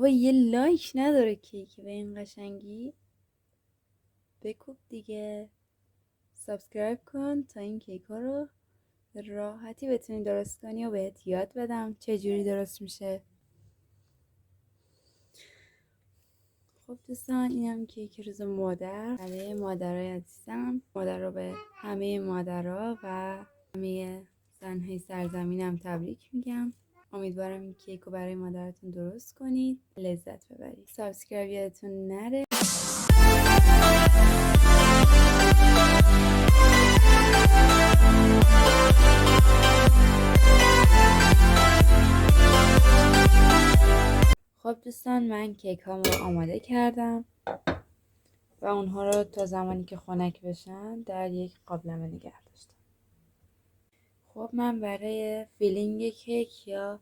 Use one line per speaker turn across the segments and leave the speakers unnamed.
بابا یه لایک نداره کیک به این قشنگی؟ بکوب دیگه، سابسکرایب کن تا این کیک ها رو راحتی بتونی درست کنی و بهت یاد بدم چجوری درست میشه. خب دوستان، اینم کیک روز مادر برای مادرای عزیزم. مادر رو به همه مادرها و همه زنهای سرزمینم تبریک میگم. امیدوارم این کیک رو برای مادرتون درست کنید، لذت ببرید. سابسکرایب یادتون نره. خب دوستان، من کیک هامو رو آماده کردم و اونها رو تا زمانی که خنک بشن در یک قابلمه نگه داشتم. خب من برای فیلینگ کیک یا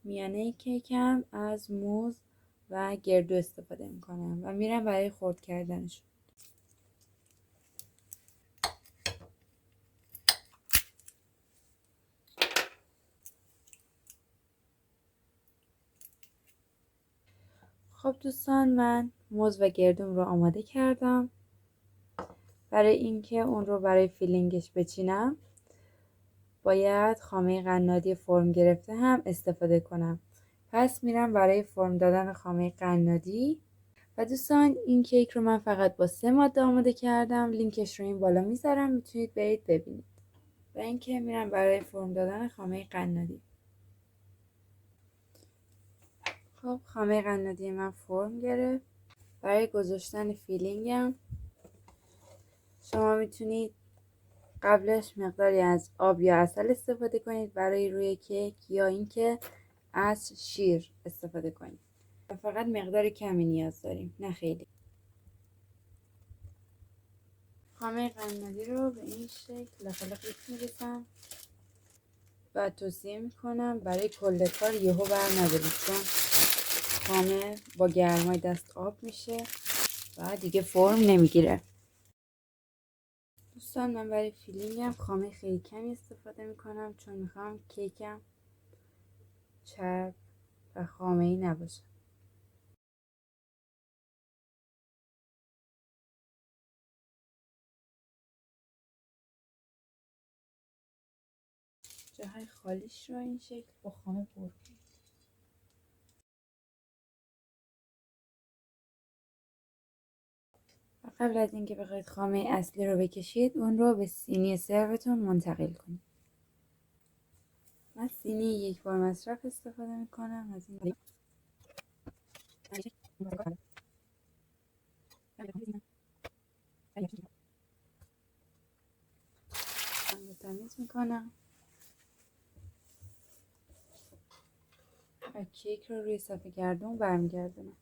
میانه کیکم از موز و گردو استفاده میکنم و میرم برای خرد کردنشون. خب دوستان، من موز و گردوم رو آماده کردم. برای اینکه اون رو برای فیلینگش بچینم باید خامه قنادی فرم گرفته هم استفاده کنم. پس میرم برای فرم دادن خامه قنادی. و دوستان، این کیک رو من فقط با 3 ماده آماده کردم. لینکش رو این بالا میذارم، میتونید برید ببینید. و اینکه میرم برای فرم دادن خامه قنادی. خب خامه قنادی من فرم گرفت. برای گذاشتن فیلینگم شما میتونید قبلش مقداری از آب یا عسل استفاده کنید برای روی کیک، یا اینکه از شیر استفاده کنید. و فقط مقدار کمی نیاز داریم، نه خیلی. خامه قنادی رو به این شکل لقلقیت میریزم و توصیه میکنم برای کل کار یهو بر ندارید، چون خامه با گرمای دست آب میشه و دیگه فرم نمیگیره. دوستان، من برای فیلینگم خامه خیلی کمی استفاده میکنم، چون میخوام کیکم چرب و خامه ای نباشه. جاهای خالیش رو این شکل با خامه پر کنید. و قبل از اینکه بخواید خامه اصلی رو بکشید، اون رو به سینی سروتون منتقل کنید. من سینی یک بار مصرف استفاده میکنم از این. من تمیز میکنم و کیک رو روی صفحه گردون برمیگردونم.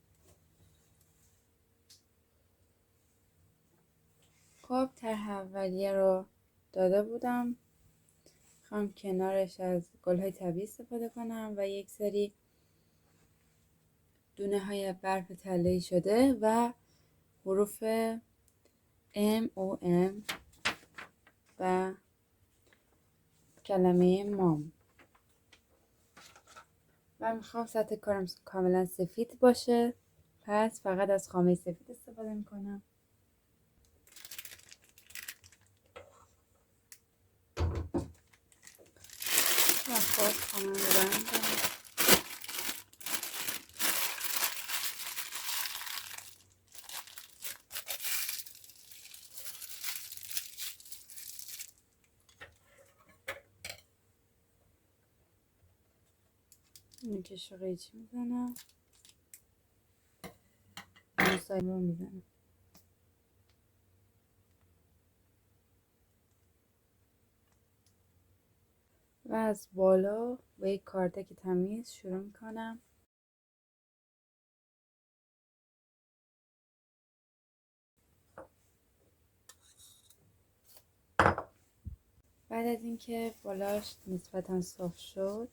خب طرح اولیه رو داده بودم، میخوام کنارش از گل‌های طبیعی استفاده کنم و یک سری دونه های برف تله‌ای شده و حروف MOM و کلمه مام. و میخوام سطح کارم کاملا سفید باشه، پس فقط از خامه سفید استفاده میکنم. و خب خامه رو برمی‌دارم. نوکش رو قیچی میزنم، موسایی رو میزنم و از بالا با یک کاردک تمیز شروع میکنم. بعد از اینکه بالاش نسبتا صاف شد،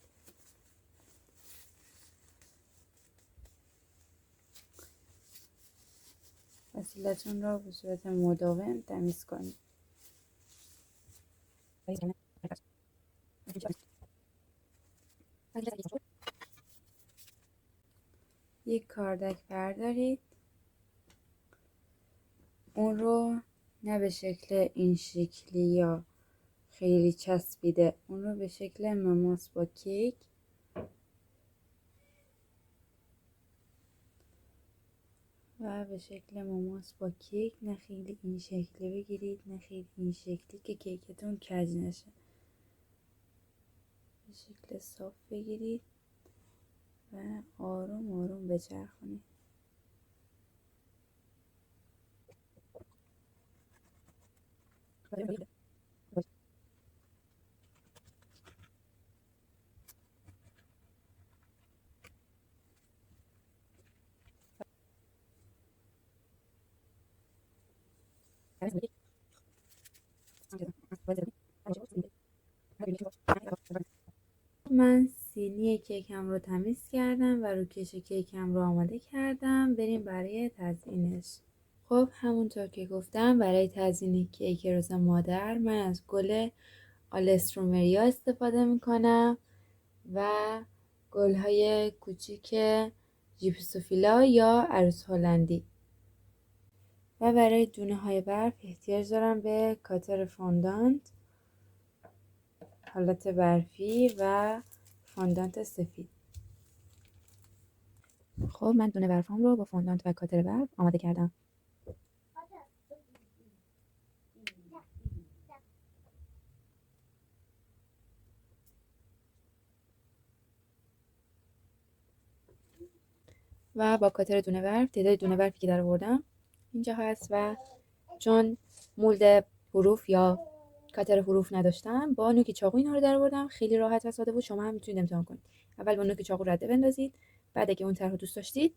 وسیلتون رو به صورت مداوم تمیز کنید. یک کاردک بردارید، اون رو نه به شکل این شکلی یا خیلی چسبیده، اون رو به شکل مماس با کیک و به شکل مماس با کیک، نه خیلی این شکلی بگیرید نه خیلی این شکلی که کیکتون کج نشه، به شکل صاف بگیرید و آروم آروم بچرخونید. من سینی کیکم رو تمیز کردم و روکش کیکم رو آماده کردم. بریم برای تزیینش. خب همونطور که گفتم برای تزیین کیک روز مادر من از گل آلسترومریا استفاده میکنم و گل‌های کوچیک جیپسوفیلا یا عروس هلندی و برای دونه های برف احتیاج دارم به کاتر فوندانت حالت برفی و فوندانت سفید. خب من دونه برفام رو با فوندانت و کاتر برف آماده کردم. و با کاتر دونه برف تعداد دونه برفی که در آوردم اینجا هست و چون مولد حروف یا کاتر حروف نداشتم با نوک چاقو اینا رو در آوردم. خیلی راحت و ساده بود، شما هم میتونید امتحان کنید. اول با نوک چاقو رده بندازید، بعد اگه اون طرحو دوست داشتید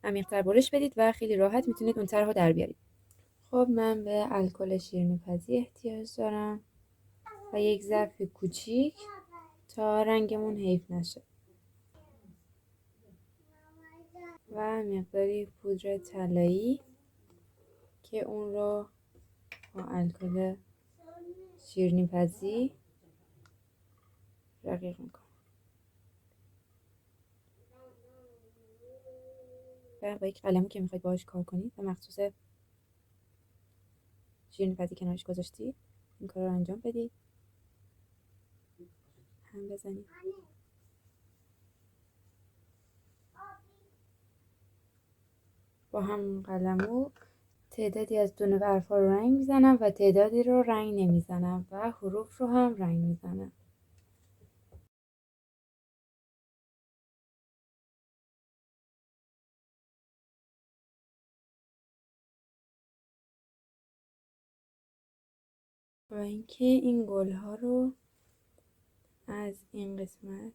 عمیق‌تر برش بدید و خیلی راحت میتونید اون طرحو در بیارید. خب من به الکل شیرینی‌پزی احتیاج دارم و یک ظرف کوچیک تا رنگمون حیف نشه و مقداری پودر طلایی که اون رو با الکل شیرینی‌پزی رقیق میکنم و با یک قلمی که میخواید باهاش کار کنید و مخصوص شیرینی‌پزی کنارش گذاشتید این کار رو انجام بدید، هم بزنید. با همون قلمو تعدادی از دونه برفا رو رنگ میزنم و تعدادی رو رنگ نمیزنم و حروف رو هم رنگ میزنم. با اینکه این گل ها رو از این قسمت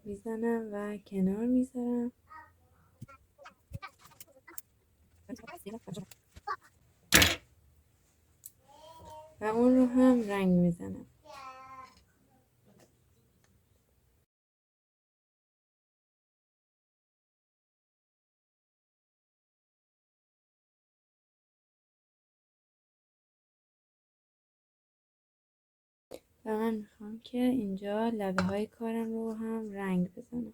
میزنم و کنار میذارم و اون رو هم رنگ میزنم. و من میخوام که اینجا لبه های کارم رو هم رنگ بزنم.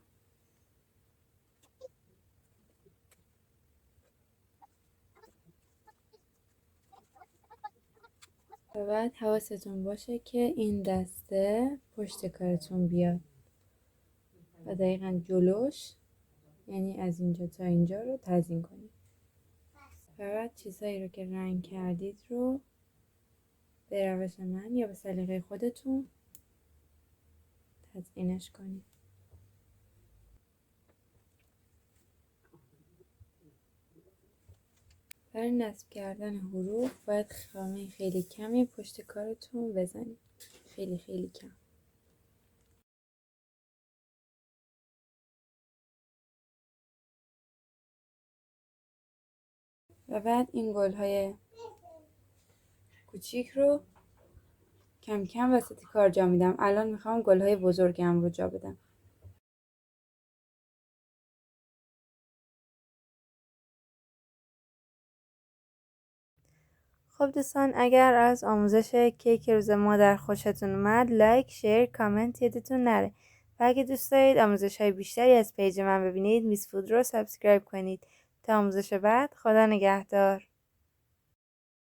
و بعد حواستون باشه که این دسته پشت کارتون بیاد و دقیقا جلوش، یعنی از اینجا تا اینجا رو تزیین کنید. و بعد چیزهایی رو که رنگ کردید رو به روش من یا به سلیقه خودتون تزیینش کنید. برای نصب کردن حروف باید خامه خیلی کمی پشت کارتون بزنید، خیلی خیلی کم. و بعد این گل‌های کوچیک رو کم کم وسط کار جا میدم. الان میخوام گل‌های بزرگم رو جا بدم. خب دوستان، اگر از آموزش کیک روز مادر خوشتون اومد لایک، شیر، کامنت یادتون نره و اگه دوست دارید آموزش های بیشتری از پیج من ببینید میس فود رو سابسکرایب کنید. تا آموزش بعد، خدا نگهدار.